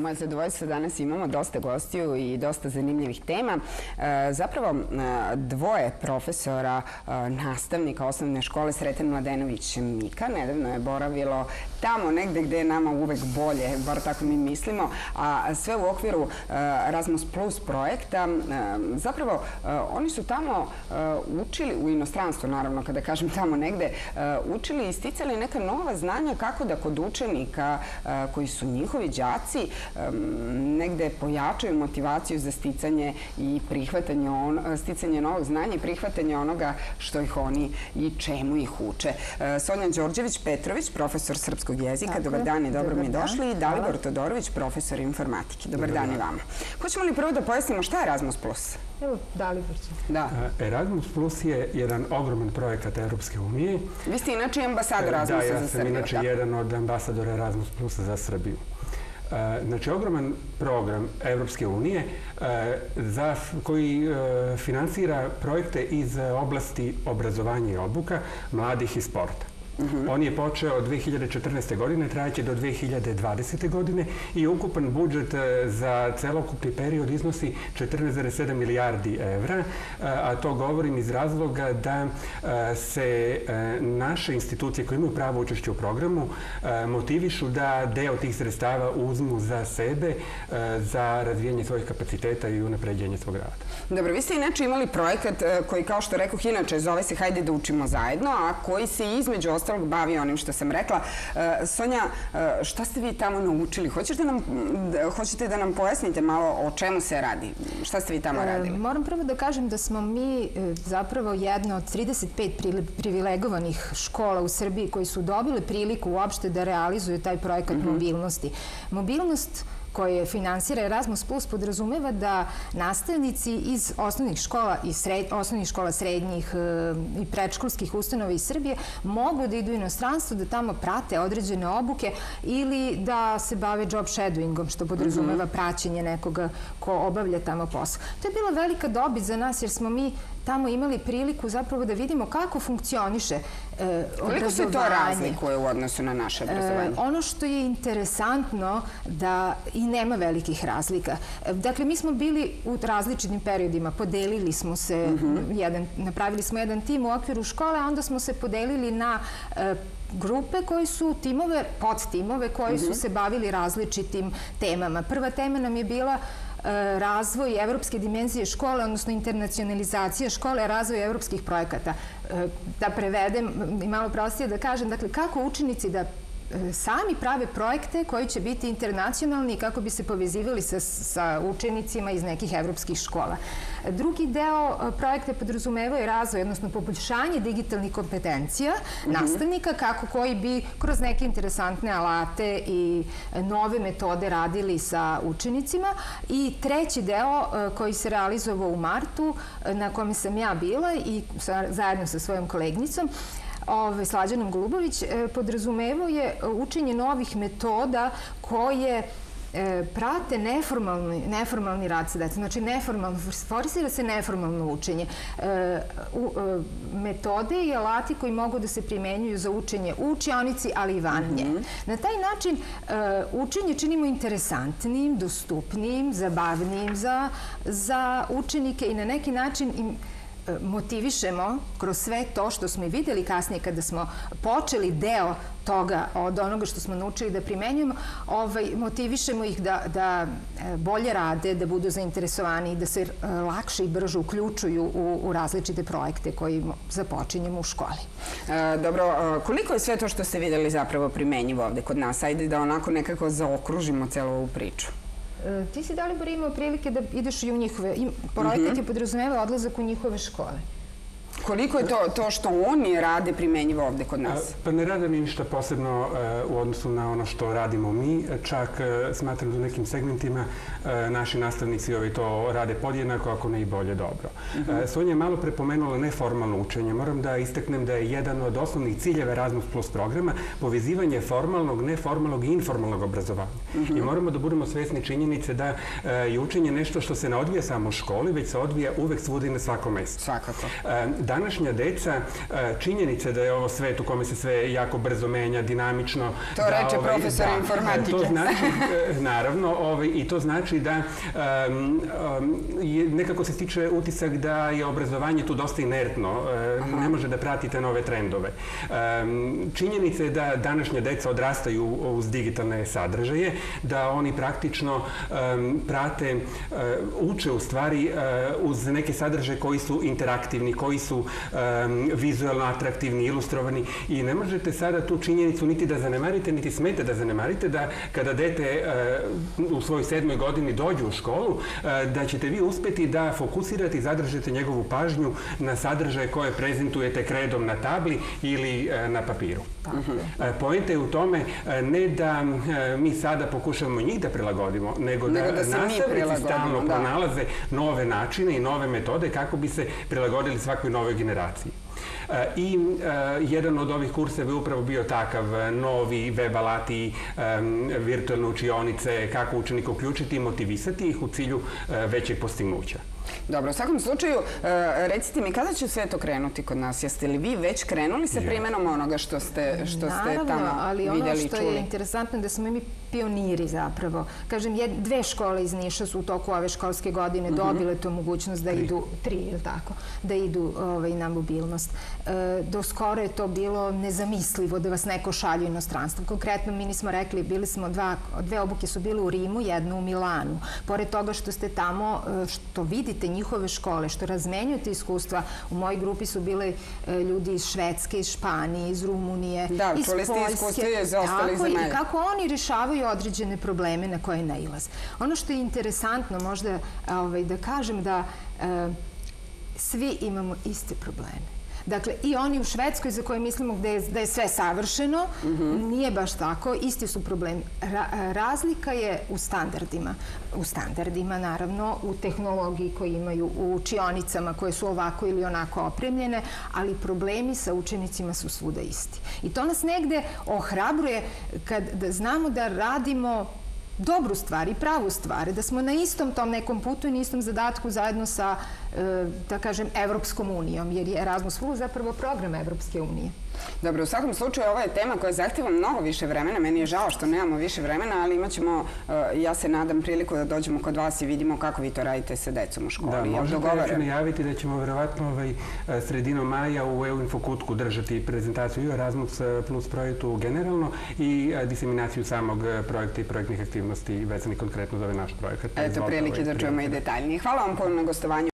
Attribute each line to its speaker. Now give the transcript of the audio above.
Speaker 1: Moje zadovoljstvo, danas imamo dosta gostiju i dosta zanimljivih tema. Zapravo, dvoje profesora, nastavnika osnovne škole Sreten Mladenović Mika nedavno je boravilo tamo negde gde je nama uvek bolje, bar tako mi mislimo, a sve u okviru Erasmus Plus projekta. Zapravo, oni su tamo učili, u inostranstvu naravno, kada kažem tamo negde, učili i sticali neka nova znanja kako da kod učenika koji su njihovi đaci negde pojačaju motivaciju za sticanje i sticanje novog znanja i prihvatanje onoga što ih oni i čemu ih uče. Sonja Đorđević-Petrović, profesor srpskog jezika, dobar dan i dobro mi došli. I Dalibor Todorović, profesor informatike. Dobar dan i vama. Hoćemo li prvo da pojasnimo šta je Erasmus Plus?
Speaker 2: Evo, Dalibor će.
Speaker 3: Erasmus Plus je jedan ogroman projekat Evropske unije.
Speaker 1: Vi ste inače ambasador Erasmusa za Srbiju.
Speaker 3: Da, ja sam inače jedan od ambasadora Erasmus Plusa za Srbiju. Znači, ogroman program Evropske unije koji finansira projekte iz oblasti obrazovanja i obuka, mladih i sporta. On je počeo od 2014. godine, trajaće do 2020. godine i ukupan budžet za celokupni period iznosi 14,7 milijardi evra, a to govorim iz razloga da se naše institucije koje imaju pravo učešće u programu motivišu da deo tih sredstava uzmu za sebe, za razvijanje svojih kapaciteta i unapređenje svog rada.
Speaker 1: Dobro, vi ste inače imali projekat koji, kao što rekoh, inače zove se Hajde da učimo zajedno, a koji se između ostalog bavi onim što sam rekla. Sonja, šta ste vi tamo naučili? Hoćete da nam pojasnite malo o čemu se radi? Šta ste vi tamo radili?
Speaker 2: Moram prvo da kažem da smo mi zapravo jedna od 35 privilegovanih škola u Srbiji koji su dobile priliku uopšte da realizuju taj projekat mobilnosti. Mobilnost koje finansira Erasmus Plus podrazumeva da nastavnici iz osnovnih škola srednjih i predškolskih ustanova iz Srbije mogu da idu u inostranstvo, da tamo prate određene obuke ili da se bave job shadowingom, što podrazumeva praćenje nekoga ko obavlja tamo posao. To je bila velika dobit za nas jer smo mi tamo imali priliku zapravo da vidimo kako funkcioniše obrazovanje.
Speaker 1: Koliko se to razlikuje u odnosu na naše obrazovanje?
Speaker 2: Ono što je interesantno da i nema velikih razlika. Dakle, mi smo bili u različitim periodima, podelili smo se, napravili smo jedan tim u okviru škole, a onda smo se podelili na grupe koji su timove, podtimove koji su se bavili različitim temama. Prva tema nam je bila razvoj evropske dimenzije škole, odnosno internacionalizacija škole, razvoj evropskih projekata. Da prevedem i malo prostije da kažem, dakle, kako učenici da sami prave projekte koji će biti internacionalni i kako bi se povezivali sa učenicima iz nekih evropskih škola. Drugi deo projekta podrazumevaju razvoj, odnosno poboljšanje digitalnih kompetencija nastavnika, koji bi kroz neke interesantne alate i nove metode radili sa učenicima. I treći deo koji se realizovao u martu, na kome sam ja bila i zajedno sa svojom kolegnicom, Slađanom Golubović, podrazumevao je učenje novih metoda koje prate neformalni rad sa decom. Znači, forsira se neformalno učenje. Metode i alati koji mogu da se primenjuju za učenje u učionici, ali i van nje. Na taj način učenje činimo interesantnim, dostupnim, zabavnim za učenike i na neki način im motivišemo kroz sve to što smo i videli kasnije kada smo počeli deo toga od onoga što smo naučili da primenjujemo, motivišemo ih da bolje rade, da budu zainteresovani, da se lakše i brže uključuju u različite projekte koje započinjemo u školi.
Speaker 1: Dobro, koliko je sve to što ste videli zapravo primenjivo ovde kod nas? Ajde da onako nekako zaokružimo celu ovu priču.
Speaker 2: Ti si, Dalibor, imao prilike da ideš i u njihove, projekat je podrazumevao odlazak u njihove škole.
Speaker 1: Koliko je to što oni rade primenjivo ovde kod nas?
Speaker 3: Pa ne rade ni ništa posebno u odnosu na ono što radimo mi. Čak smatram da u nekim segmentima naši nastavnici to rade podjednako, ako ne i bolje dobro. Sonja je malo prepomenula neformalno učenje. Moram da istaknem da je jedan od osnovnih ciljeva Erasmus Plus programa povezivanje formalnog, neformalnog i informalnog obrazovanja. I moramo da budemo svesni činjenice da je učenje nešto što se ne odvija samo u školi, već se odvija uvek svuda i na svakom mestu.
Speaker 1: Svakako.
Speaker 3: današnja deca, činjenica da je ovo svet u kome se sve jako brzo menja, dinamično.
Speaker 1: To reče profesor informatike.
Speaker 3: To znači, naravno, i to znači da nekako se stiče utisak da je obrazovanje tu dosta inertno, ne može da prati te nove trendove. Činjenica je da današnja deca odrastaju uz digitalne sadržaje, da oni praktično prate, uče u stvari uz neke sadržaje koji su interaktivni, koji su vizualno atraktivni, ilustrovani i ne možete sada tu činjenicu niti da zanemarite, niti smete da zanemarite da kada dete u svojoj 7. godini dođe u školu, da ćete vi uspeti da fokusirate i zadržite njegovu pažnju na sadržaje koje prezentujete kredom na tabli ili na papiru. Poenta je u tome ne da mi sada pokušavamo njih da prilagodimo, nego da nastavnici stabilno pronalaze nove načine i nove metode kako bi se prilagodili svakoj novoj generaciji. I jedan od ovih kurseva je upravo bio takav, novi web alati, virtualne učionice, kako učenika uključiti i motivisati ih u cilju većeg postignuća.
Speaker 1: Dobro, u svakom slučaju, recite mi kada će sve to krenuti kod nas? Jeste li vi već krenuli sa primenom onoga što ste tamo vidjeli i čuli?
Speaker 2: Naravno, ali ono što je interesantno da smo mi pioniri zapravo. Kažem, 2 škole iz Niša su u toku ove školske godine dobile tu mogućnost da idu, 3 ili tako, da idu na mobilnost. Do skoro je to bilo nezamislivo da vas neko šalje u inostranstvo. Konkretno, mi nismo rekli, bili smo 2 obuke su bile u Rimu, 1 u Milanu. Pored toga što ste tamo, što vidite njihove škole, što razmenjujete iskustva, u mojoj grupi su bile ljudi iz Švedske, iz Španije, iz Rumunije, iz Poljske.
Speaker 1: Da, čuli ste iskustva iz ostalih zemalja.
Speaker 2: I kako oni rešavaju određene probleme na koje nailaze. Ono što je interesantno možda da kažem da svi imamo iste probleme. Dakle, i oni u Švedskoj za koje mislimo da je sve savršeno, nije baš tako, isti su problemi. Razlika je u standardima. U standardima, naravno, u tehnologiji koju imaju, u učionicama koje su ovako ili onako opremljene, ali problemi sa učenicima su svuda isti. I to nas negde ohrabruje da znamo da radimo dobru stvar i pravu stvar, da smo na istom tom nekom putu i na istom zadatku zajedno sa, da kažem, Evropskom unijom, jer je Erasmus Plus zapravo program Evropske unije.
Speaker 1: Dobro, u svakom slučaju ovo je tema koja zahtjeva mnogo više vremena. Meni je žao što nemamo više vremena, ali imat ćemo, ja se nadam, priliku da dođemo kod vas i vidimo kako vi to radite sa decom u školi.
Speaker 3: Da, možete najaviti da ćemo verovatno sredinom maja u EU Infokutku držati prezentaciju i o Erasmus Plus projektu generalno i diseminaciju samog projekta i projektnih aktivnosti vezanih konkretno za ovaj naš projekat.
Speaker 1: Eto, prilike da čujemo i detaljnije. Hvala vam puno na gostovanju.